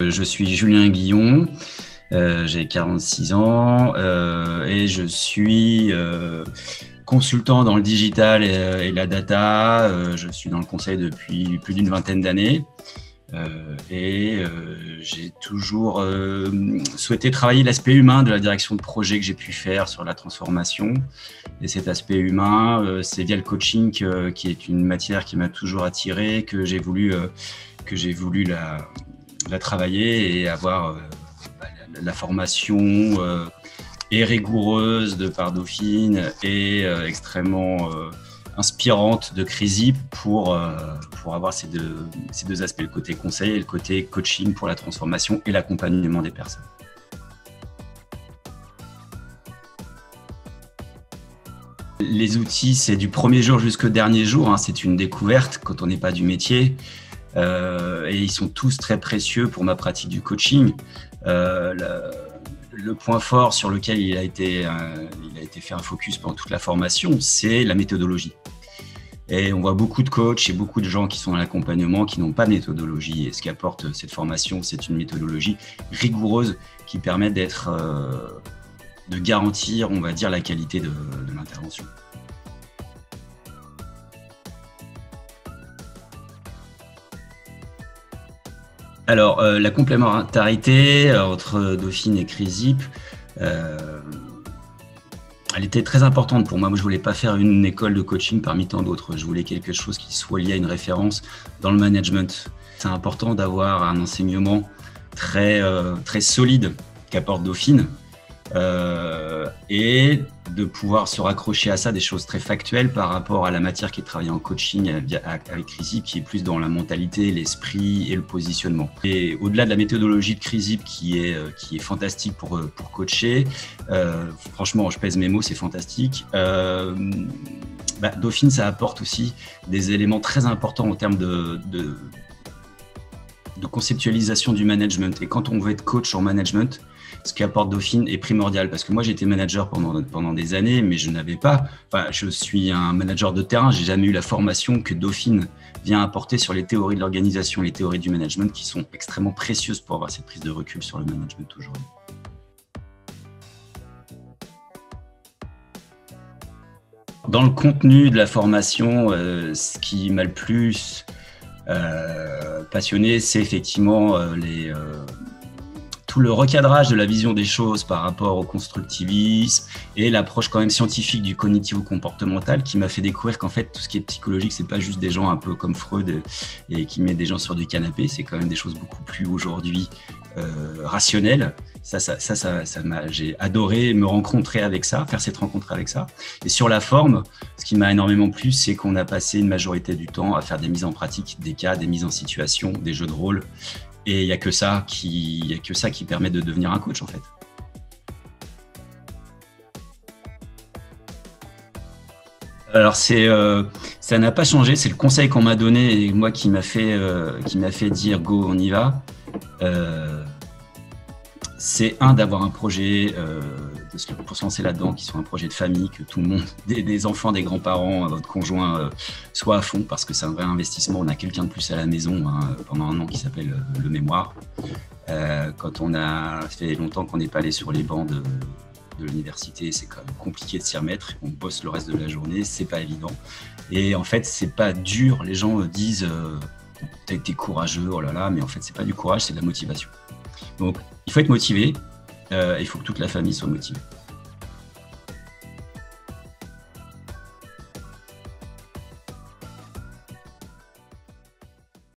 Je suis Julien Guillon, j'ai 46 ans et je suis consultant dans le digital et la data. Je suis dans le conseil depuis plus d'une vingtaine d'années et j'ai toujours souhaité travailler l'aspect humain de la direction de projet que j'ai pu faire sur la transformation. Et cet aspect humain, c'est via le coaching qui est une matière qui m'a toujours attiré, que j'ai voulu la travailler et avoir la formation est rigoureuse de par Dauphine et extrêmement inspirante de Crisip pour avoir ces deux aspects, le côté conseil et le côté coaching pour la transformation et l'accompagnement des personnes. Les outils, c'est du premier jour jusqu'au dernier jour, hein, c'est une découverte quand on n'est pas du métier. Et ils sont tous très précieux pour ma pratique du coaching. Le point fort sur lequel il a été fait un focus pendant toute la formation, c'est la méthodologie. Et on voit beaucoup de coachs et beaucoup de gens qui sont dans l'accompagnement qui n'ont pas de méthodologie. Et ce qu'apporte cette formation, c'est une méthodologie rigoureuse qui permet de garantir, on va dire, la qualité de l'intervention. Alors, la complémentarité entre Dauphine et Crisip, elle était très importante pour moi. Moi, je ne voulais pas faire une école de coaching parmi tant d'autres. Je voulais quelque chose qui soit lié à une référence dans le management. C'est important d'avoir un enseignement très solide qu'apporte Dauphine et de pouvoir se raccrocher à ça, des choses très factuelles par rapport à la matière qui est travaillée en coaching avec Crisip, qui est plus dans la mentalité, l'esprit et le positionnement. Et au-delà de la méthodologie de Crisip qui est fantastique pour coacher, franchement, je pèse mes mots, c'est fantastique. Dauphine, ça apporte aussi des éléments très importants en termes de conceptualisation du management. Et quand on veut être coach en management, ce qu'apporte Dauphine est primordial, parce que moi j'ai été manager pendant des années, mais je suis un manager de terrain, j'ai jamais eu la formation que Dauphine vient apporter sur les théories de l'organisation, les théories du management qui sont extrêmement précieuses pour avoir cette prise de recul sur le management aujourd'hui. Dans le contenu de la formation, ce qui m'a le plus passionné, c'est effectivement tout le recadrage de la vision des choses par rapport au constructivisme et l'approche quand même scientifique du cognitivo-comportemental qui m'a fait découvrir qu'en fait tout ce qui est psychologique, c'est pas juste des gens un peu comme Freud et qui met des gens sur du canapé, c'est quand même des choses beaucoup plus aujourd'hui rationnelles. J'ai adoré me rencontrer avec ça, faire cette rencontre avec ça. Et sur la forme, ce qui m'a énormément plu, c'est qu'on a passé une majorité du temps à faire des mises en pratique, des cas, des mises en situation, des jeux de rôle. Et il n'y a que ça qui permet de devenir un coach, en fait. Alors, ça n'a pas changé. C'est le conseil qu'on m'a donné et moi qui m'a fait dire « go, on y va ». C'est d'avoir un projet, pour se lancer là-dedans, qui soit un projet de famille, que tout le monde, des enfants, des grands-parents, votre conjoint, soit à fond, parce que c'est un vrai investissement. On a quelqu'un de plus à la maison pendant un an qui s'appelle le mémoire. Quand ça fait longtemps qu'on n'est pas allé sur les bancs de l'université, c'est quand même compliqué de s'y remettre. On bosse le reste de la journée, c'est pas évident. Et en fait, c'est pas dur. Les gens disent t'as été courageux, oh là là, mais en fait, c'est pas du courage, c'est de la motivation. Donc, il faut être motivé, il faut que toute la famille soit motivée.